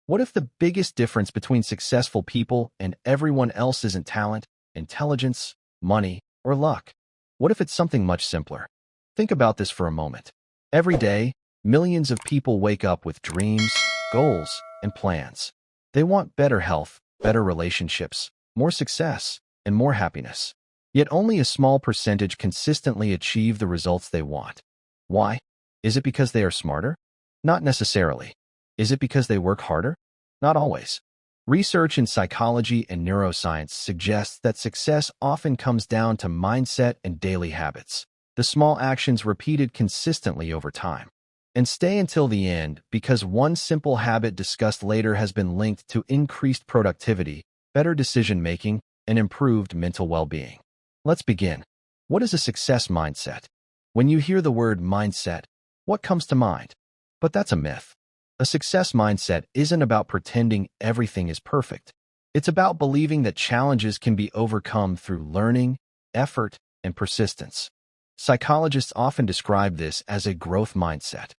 What if the biggest difference between successful people and everyone else isn't talent, intelligence, money, or luck? What if it's something much simpler? Think about this for a moment. Every day, millions of people wake up with dreams, goals, and plans. They want better health, better relationships, more success, and more happiness. Yet only a small percentage consistently achieve the results they want. Why? Is it because they are smarter? Not necessarily. Is it because they work harder? Not always. Research in psychology and neuroscience suggests that success often comes down to mindset and daily habits, the small actions repeated consistently over time. And stay until the end because one simple habit discussed later has been linked to increased productivity, better decision-making, and improved mental well-being. Let's begin. What is a success mindset? When you hear the word mindset, what comes to mind? But that's a myth. A success mindset isn't about pretending everything is perfect. It's about believing that challenges can be overcome through learning, effort, and persistence. Psychologists often describe this as a growth mindset.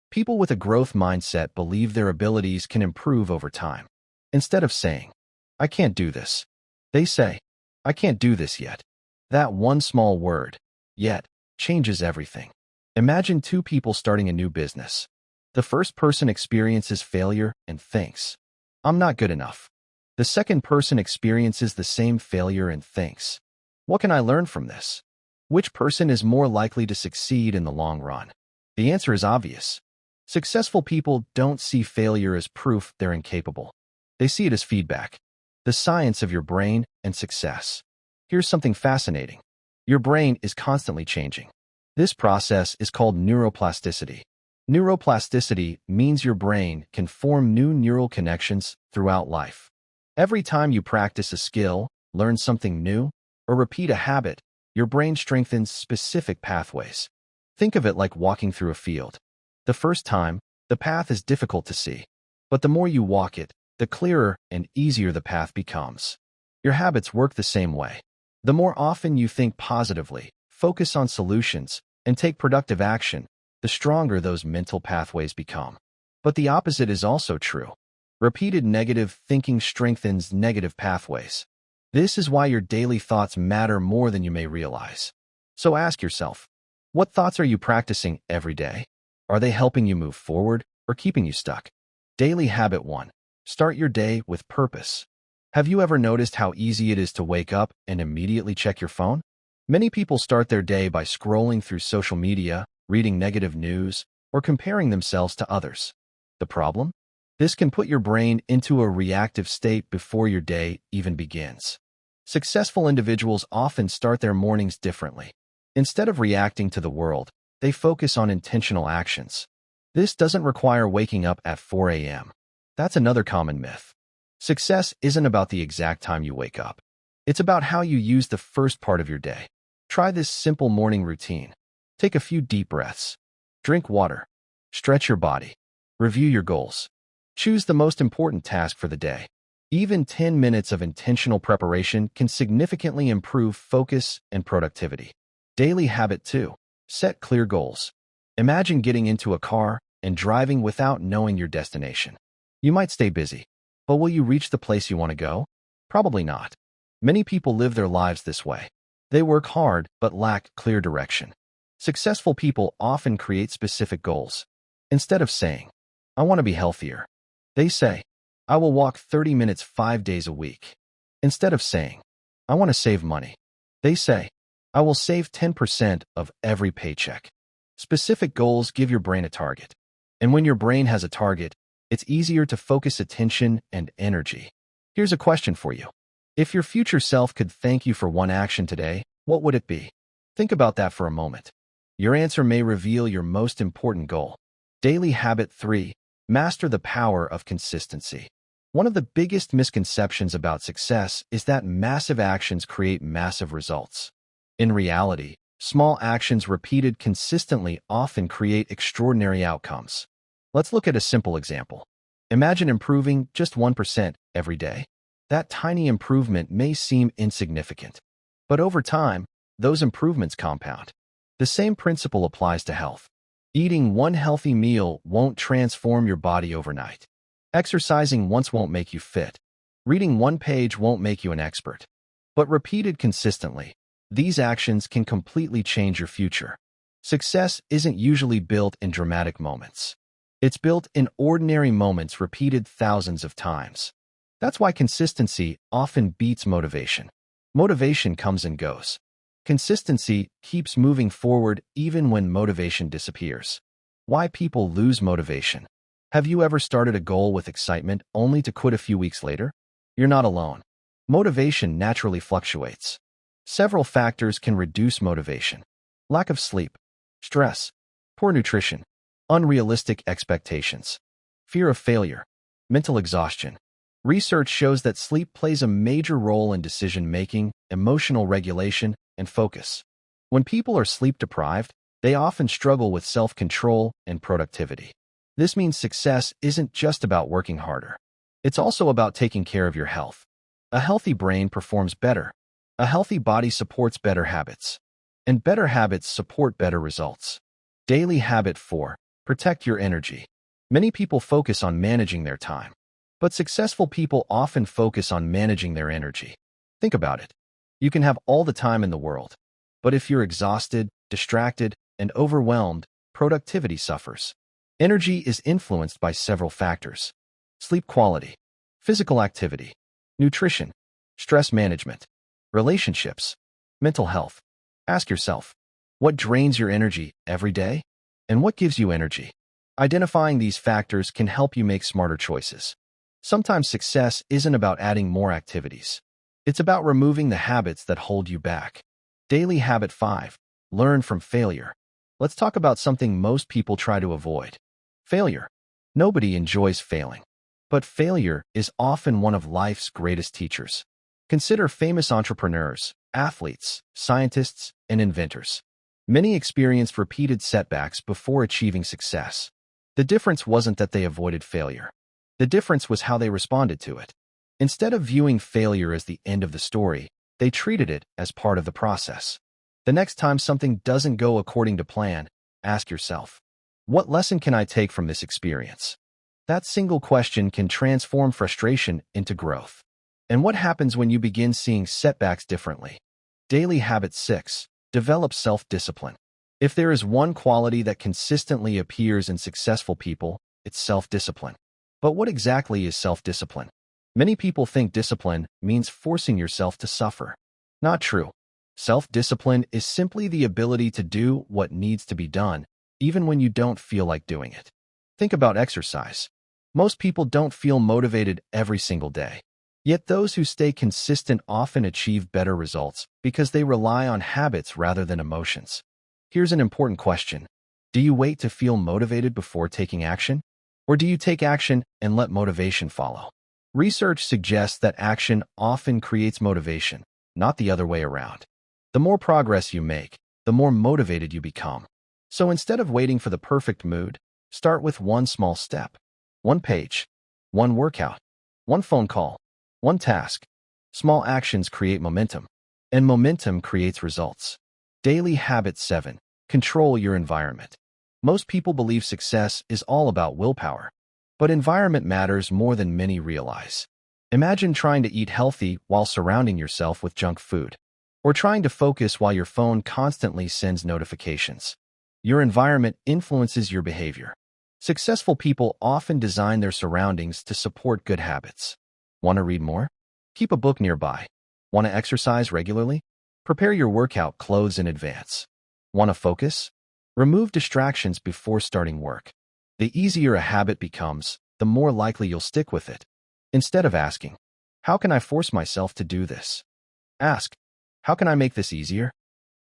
People with a growth mindset believe their abilities can improve over time. Instead of saying, "I can't do this," they say, "I can't do this yet." That one small word, "yet," changes everything. Imagine two people starting a new business. The first person experiences failure and thinks, "I'm not good enough." The second person experiences the same failure and thinks, "What can I learn from this?" Which person is more likely to succeed in the long run? The answer is obvious. Successful people don't see failure as proof they're incapable. They see it as feedback, the science of your brain and success. Here's something fascinating. Your brain is constantly changing. This process is called neuroplasticity. Neuroplasticity means your brain can form new neural connections throughout life. Every time you practice a skill, learn something new, or repeat a habit, your brain strengthens specific pathways. Think of it like walking through a field. The first time, the path is difficult to see, but the more you walk it, the clearer and easier the path becomes. Your habits work the same way. The more often you think positively, focus on solutions, and take productive action, the stronger those mental pathways become. But the opposite is also true. Repeated negative thinking strengthens negative pathways. This is why your daily thoughts matter more than you may realize. So ask yourself, what thoughts are you practicing every day? Are they helping you move forward or keeping you stuck? Daily habit 1. Start your day with purpose. Have you ever noticed how easy it is to wake up and immediately check your phone? Many people start their day by scrolling through social media, reading negative news, or comparing themselves to others. The problem? This can put your brain into a reactive state before your day even begins. Successful individuals often start their mornings differently. Instead of reacting to the world, they focus on intentional actions. This doesn't require waking up at 4 a.m. That's another common myth. Success isn't about the exact time you wake up. It's about how you use the first part of your day. Try this simple morning routine. Take a few deep breaths. Drink water. Stretch your body. Review your goals. Choose the most important task for the day. Even 10 minutes of intentional preparation can significantly improve focus and productivity. Daily habit 2. Set clear goals. Imagine getting into a car and driving without knowing your destination. You might stay busy, but will you reach the place you want to go? Probably not. Many people live their lives this way. They work hard but lack clear direction. Successful people often create specific goals. Instead of saying, "I want to be healthier," they say, "I will walk 30 minutes 5 days a week." Instead of saying, "I want to save money," they say, "I will save 10% of every paycheck." Specific goals give your brain a target. And when your brain has a target, it's easier to focus attention and energy. Here's a question for you. If your future self could thank you for one action today, what would it be? Think about that for a moment. Your answer may reveal your most important goal. Daily habit 3. Master the power of consistency. One of the biggest misconceptions about success is that massive actions create massive results. In reality, small actions repeated consistently often create extraordinary outcomes. Let's look at a simple example. Imagine improving just 1% every day. That tiny improvement may seem insignificant, but over time, those improvements compound. The same principle applies to health. Eating one healthy meal won't transform your body overnight. Exercising once won't make you fit. Reading one page won't make you an expert. But repeated consistently, these actions can completely change your future. Success isn't usually built in dramatic moments. It's built in ordinary moments repeated thousands of times. That's why consistency often beats motivation. Motivation comes and goes. Consistency keeps moving forward even when motivation disappears. Why people lose motivation. Have you ever started a goal with excitement only to quit a few weeks later? You're not alone. Motivation naturally fluctuates. Several factors can reduce motivation. Lack of sleep, stress, poor nutrition, unrealistic expectations, fear of failure, mental exhaustion. Research shows that sleep plays a major role in decision-making, emotional regulation, and focus. When people are sleep-deprived, they often struggle with self-control and productivity. This means success isn't just about working harder. It's also about taking care of your health. A healthy brain performs better. A healthy body supports better habits. And better habits support better results. Daily habit 4. Protect your energy. Many people focus on managing their time. But successful people often focus on managing their energy. Think about it. You can have all the time in the world. But if you're exhausted, distracted, and overwhelmed, productivity suffers. Energy is influenced by several factors: sleep quality, physical activity, nutrition, stress management, relationships, mental health. Ask yourself, what drains your energy every day? And what gives you energy? Identifying these factors can help you make smarter choices. Sometimes success isn't about adding more activities. It's about removing the habits that hold you back. Daily habit 5. Learn from failure. Let's talk about something most people try to avoid. Failure. Nobody enjoys failing. But failure is often one of life's greatest teachers. Consider famous entrepreneurs, athletes, scientists, and inventors. Many experienced repeated setbacks before achieving success. The difference wasn't that they avoided failure. The difference was how they responded to it. Instead of viewing failure as the end of the story, they treated it as part of the process. The next time something doesn't go according to plan, ask yourself, what lesson can I take from this experience? That single question can transform frustration into growth. And what happens when you begin seeing setbacks differently? Daily habit 6. Develop self-discipline. If there is one quality that consistently appears in successful people, it's self-discipline. But what exactly is self-discipline? Many people think discipline means forcing yourself to suffer. Not true. Self-discipline is simply the ability to do what needs to be done, even when you don't feel like doing it. Think about exercise. Most people don't feel motivated every single day. Yet those who stay consistent often achieve better results because they rely on habits rather than emotions. Here's an important question. Do you wait to feel motivated before taking action? Or do you take action and let motivation follow? Research suggests that action often creates motivation, not the other way around. The more progress you make, the more motivated you become. So instead of waiting for the perfect mood, start with one small step. One page, one workout, one phone call, one task. Small actions create momentum, and momentum creates results. Daily habit 7. Control your environment. Most people believe success is all about willpower, but environment matters more than many realize. Imagine trying to eat healthy while surrounding yourself with junk food, or trying to focus while your phone constantly sends notifications. Your environment influences your behavior. Successful people often design their surroundings to support good habits. Want to read more? Keep a book nearby. Want to exercise regularly? Prepare your workout clothes in advance. Want to focus? Remove distractions before starting work. The easier a habit becomes, the more likely you'll stick with it. Instead of asking, how can I force myself to do this? Ask, how can I make this easier?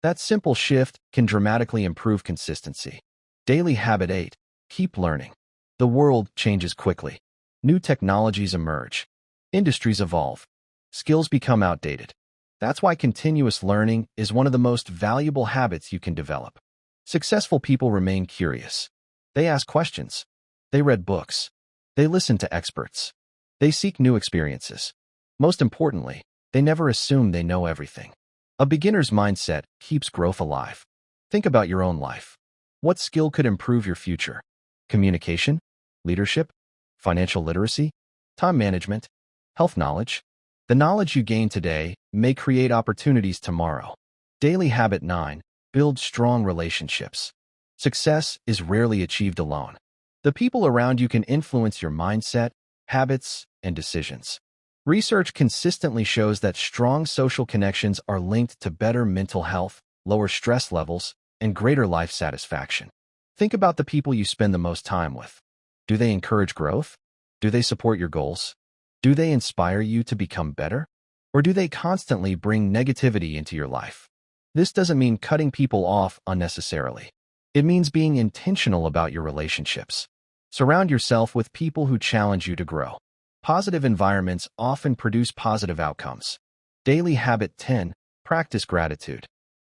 That simple shift can dramatically improve consistency. Daily habit 8. Keep learning. The world changes quickly. New technologies emerge. Industries evolve. Skills become outdated. That's why continuous learning is one of the most valuable habits you can develop. Successful people remain curious. They ask questions. They read books. They listen to experts. They seek new experiences. Most importantly, they never assume they know everything. A beginner's mindset keeps growth alive. Think about your own life. What skill could improve your future? Communication? Leadership? financial literacy, time management, health knowledge. The knowledge you gain today may create opportunities tomorrow. Daily habit 9. Build strong relationships. Success is rarely achieved alone. The people around you can influence your mindset, habits, and decisions. Research consistently shows that strong social connections are linked to better mental health, lower stress levels, and greater life satisfaction. Think about the people you spend the most time with. Do they encourage growth? Do they support your goals? Do they inspire you to become better? Or do they constantly bring negativity into your life? This doesn't mean cutting people off unnecessarily. It means being intentional about your relationships. Surround yourself with people who challenge you to grow. Positive environments often produce positive outcomes. Daily habit 10. Practice gratitude.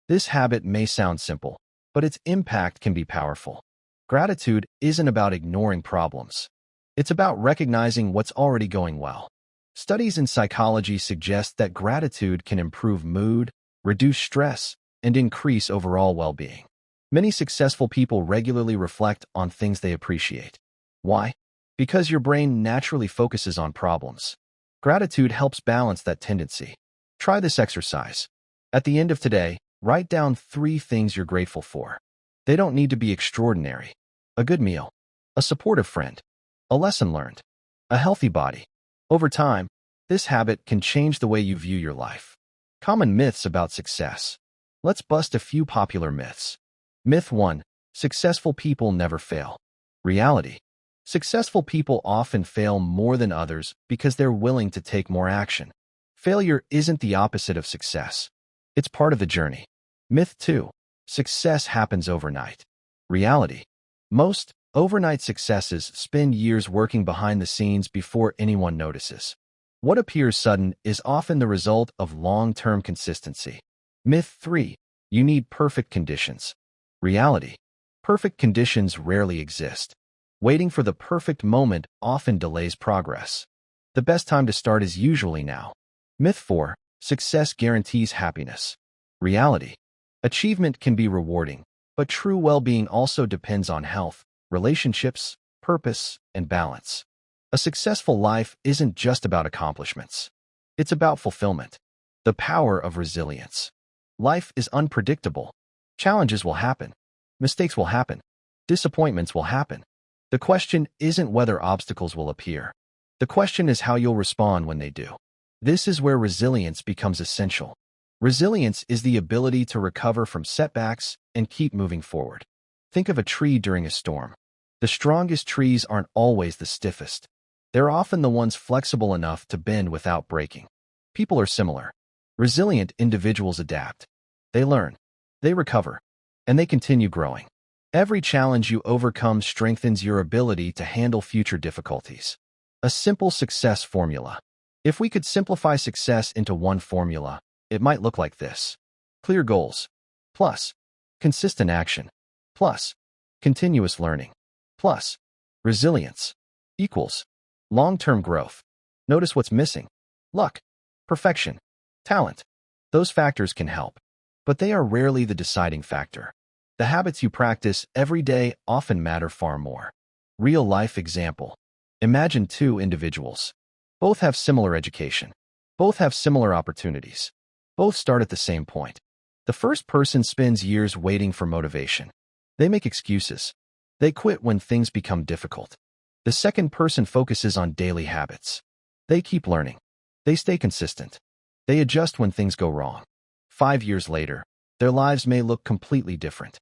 This habit may sound simple, but its impact can be powerful. Gratitude isn't about ignoring problems. It's about recognizing what's already going well. Studies in psychology suggest that gratitude can improve mood, reduce stress, and increase overall well-being. Many successful people regularly reflect on things they appreciate. Why? Because your brain naturally focuses on problems. Gratitude helps balance that tendency. Try this exercise. At the end of today, write down 3 things you're grateful for. They don't need to be extraordinary. A good meal, a supportive friend, a lesson learned, a healthy body. Over time, this habit can change the way you view your life. Common myths about success. Let's bust a few popular myths. Myth 1. Successful people never fail. Reality. Successful people often fail more than others because they're willing to take more action. Failure isn't the opposite of success. It's part of the journey. Myth 2. Success happens overnight. Reality. Most overnight successes spend years working behind the scenes before anyone notices. What appears sudden is often the result of long-term consistency. Myth 3. You need perfect conditions. Reality. Perfect conditions rarely exist. Waiting for the perfect moment often delays progress. The best time to start is usually now. Myth 4. Success guarantees happiness. Reality. Achievement can be rewarding, but true well-being also depends on health, relationships, purpose, and balance. A successful life isn't just about accomplishments. It's about fulfillment. The power of resilience. Life is unpredictable. Challenges will happen. Mistakes will happen. Disappointments will happen. The question isn't whether obstacles will appear. The question is how you'll respond when they do. This is where resilience becomes essential. Resilience is the ability to recover from setbacks and keep moving forward. Think of a tree during a storm. The strongest trees aren't always the stiffest. They're often the ones flexible enough to bend without breaking. People are similar. Resilient individuals adapt. They learn. They recover. And they continue growing. Every challenge you overcome strengthens your ability to handle future difficulties. A simple success formula. If we could simplify success into one formula, it might look like this. Clear goals, plus consistent action, plus continuous learning, plus resilience, equals long-term growth. Notice what's missing. Luck, perfection, talent. Those factors can help, but they are rarely the deciding factor. The habits you practice every day often matter far more. Real-life example. Imagine 2 individuals. Both have similar education. Both have similar opportunities. Both start at the same point. The first person spends years waiting for motivation. They make excuses. They quit when things become difficult. The second person focuses on daily habits. They keep learning. They stay consistent. They adjust when things go wrong. 5 years later, their lives may look completely different.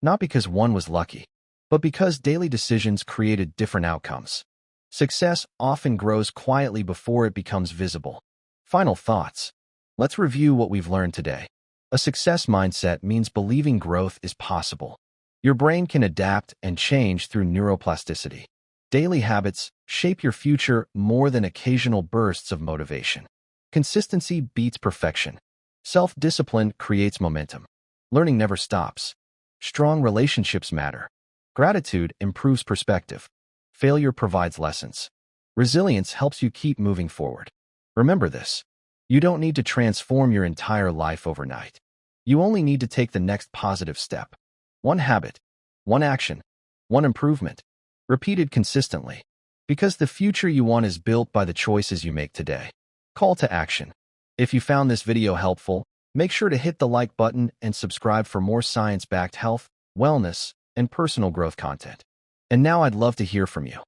Not because one was lucky, but because daily decisions created different outcomes. Success often grows quietly before it becomes visible. Final thoughts. Let's review what we've learned today. A success mindset means believing growth is possible. Your brain can adapt and change through neuroplasticity. Daily habits shape your future more than occasional bursts of motivation. Consistency beats perfection. Self-discipline creates momentum. Learning never stops. Strong relationships matter. Gratitude improves perspective. Failure provides lessons. Resilience helps you keep moving forward. Remember this. You don't need to transform your entire life overnight. You only need to take the next positive step. One habit, one action, one improvement, repeated consistently. Because the future you want is built by the choices you make today. Call to action. If you found this video helpful, make sure to hit the like button and subscribe for more science-backed health, wellness, and personal growth content. And now I'd love to hear from you.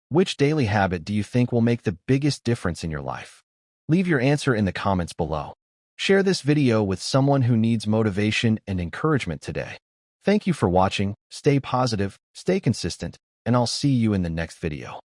Which daily habit do you think will make the biggest difference in your life? Leave your answer in the comments below. Share this video with someone who needs motivation and encouragement today. Thank you for watching, stay positive, stay consistent, and I'll see you in the next video.